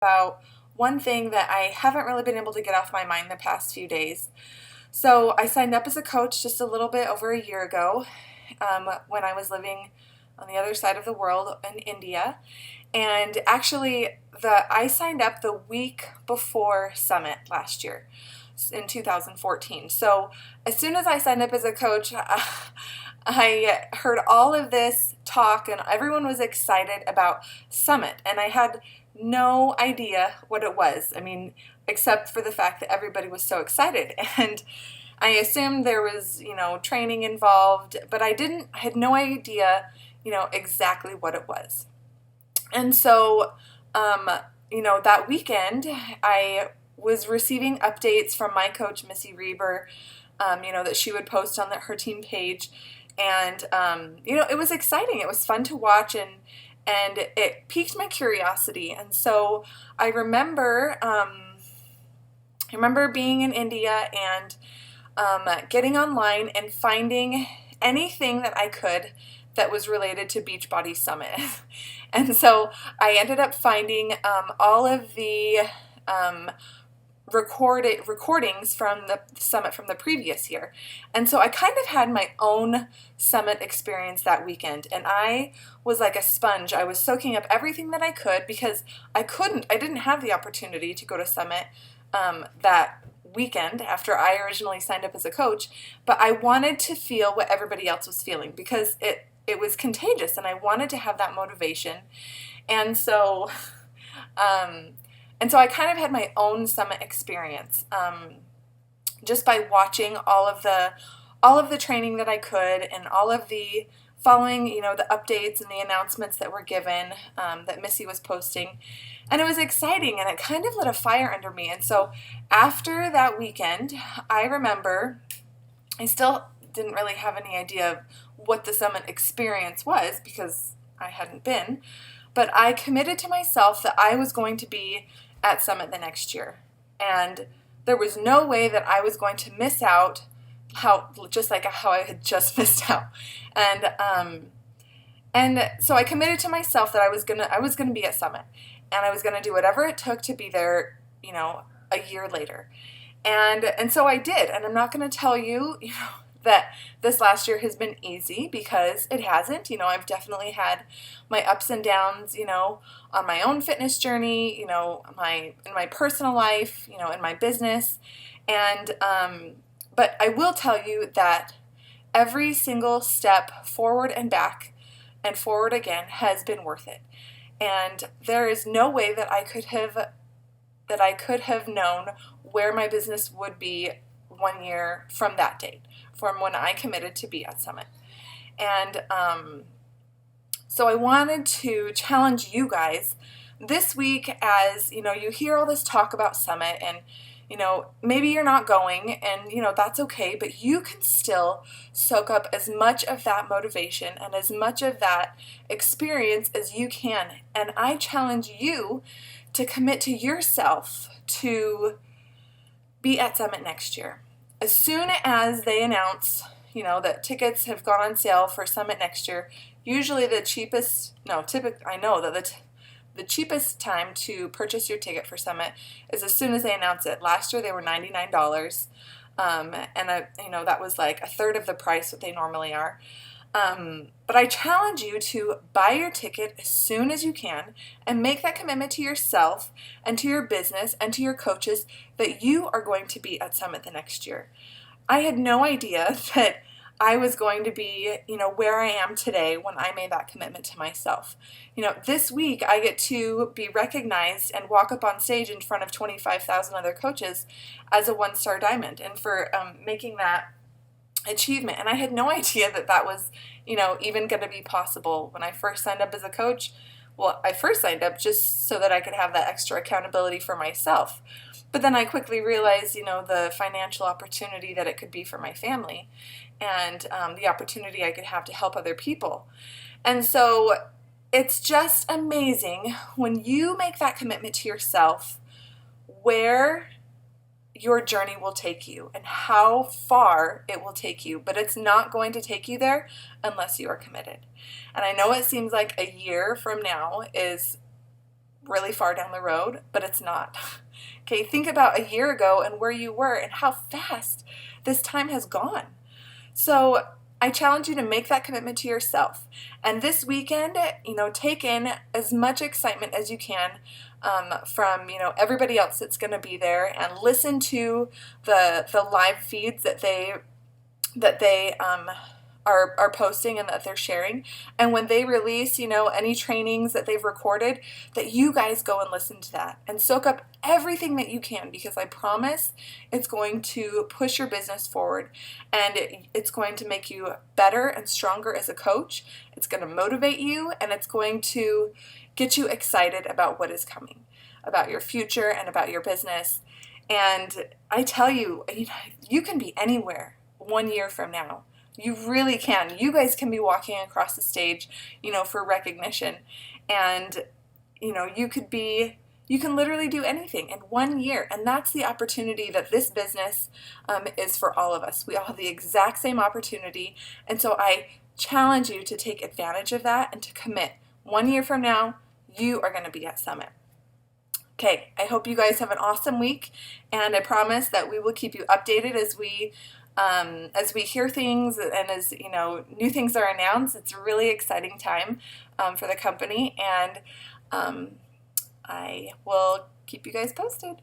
about one thing that I haven't really been able to get off my mind the past few days. So I signed up as a coach just a little bit over a year ago when I was living on the other side of the world in India. And actually, I signed up the week before Summit last year in 2014. So as soon as I signed up as a coach, I heard all of this talk and everyone was excited about Summit. And I had no idea what it was. I mean, except for the fact that everybody was so excited. And I assumed there was, training involved, but I had no idea, exactly what it was. And so, that weekend, I was receiving updates from my coach, Missy Reber, that she would post on her team page. And, it was exciting. It was fun to watch, and it piqued my curiosity. And so I remember being in India and getting online and finding anything that I could that was related to Beachbody Summit. And so I ended up finding all of the recordings from the summit from the previous year. And so I kind of had my own summit experience that weekend, and I was like a sponge. I was soaking up everything that I could because I didn't have the opportunity to go to summit that weekend after I originally signed up as a coach, but I wanted to feel what everybody else was feeling because it was contagious, and I wanted to have that motivation. And so I kind of had my own summit experience just by watching all of the training that I could, and all of the following, the updates and the announcements that were given that Missy was posting. And it was exciting, and it kind of lit a fire under me. And so after that weekend, I remember I still didn't really have any idea of what the summit experience was because I hadn't been, but I committed to myself that I was going to be at Summit the next year. And there was no way that I was going to miss out just like how I had just missed out. And so I committed to myself that I was gonna be at Summit, and I was gonna do whatever it took to be there, a year later. And so I did. And I'm not gonna tell you, that this last year has been easy, because it hasn't. I've definitely had my ups and downs, on my own fitness journey, in my personal life, in my business. And but I will tell you that every single step forward and back and forward again has been worth it. And there is no way that I could have known where my business would be 1 year from that date, from when I committed to be at Summit. And so I wanted to challenge you guys this week, as you hear all this talk about Summit, and maybe you're not going, and that's okay, but you can still soak up as much of that motivation and as much of that experience as you can. And I challenge you to commit to yourself to be at Summit next year. As soon as they announce, that tickets have gone on sale for Summit next year, usually the cheapest time to purchase your ticket for Summit is as soon as they announce it. Last year they were $99, that was like a third of the price what they normally are. But I challenge you to buy your ticket as soon as you can and make that commitment to yourself and to your business and to your coaches that you are going to be at Summit the next year. I had no idea that I was going to be, where I am today when I made that commitment to myself. This week I get to be recognized and walk up on stage in front of 25,000 other coaches as a 1-star diamond, and for making that achievement. And I had no idea that was, even going to be possible when I first signed up as a coach. Well, I first signed up just so that I could have that extra accountability for myself. But then I quickly realized, the financial opportunity that it could be for my family, and the opportunity I could have to help other people. And so it's just amazing when you make that commitment to yourself, where your journey will take you and how far it will take you. But it's not going to take you there unless you are committed. And I know it seems like a year from now is really far down the road, but it's not. Okay, think about a year ago and where you were and how fast this time has gone. So I challenge you to make that commitment to yourself. And this weekend, take in as much excitement as you can from, everybody else that's going to be there, and listen to the live feeds that they are posting and that they're sharing. And when they release, any trainings that they've recorded, that you guys go and listen to that and soak up everything that you can, because I promise it's going to push your business forward, and it's going to make you better and stronger as a coach. It's going to motivate you, and it's going to get you excited about what is coming, about your future and about your business. And I tell you, you can be anywhere 1 year from now. You really can. You guys can be walking across the stage, for recognition. And, you can literally do anything in 1 year. And that's the opportunity that this business is for all of us. We all have the exact same opportunity. And so I challenge you to take advantage of that and to commit. 1 year from now, you are going to be at Summit. Okay, I hope you guys have an awesome week. And I promise that we will keep you updated as we hear things, and as new things are announced. It's a really exciting time for the company, and I will keep you guys posted.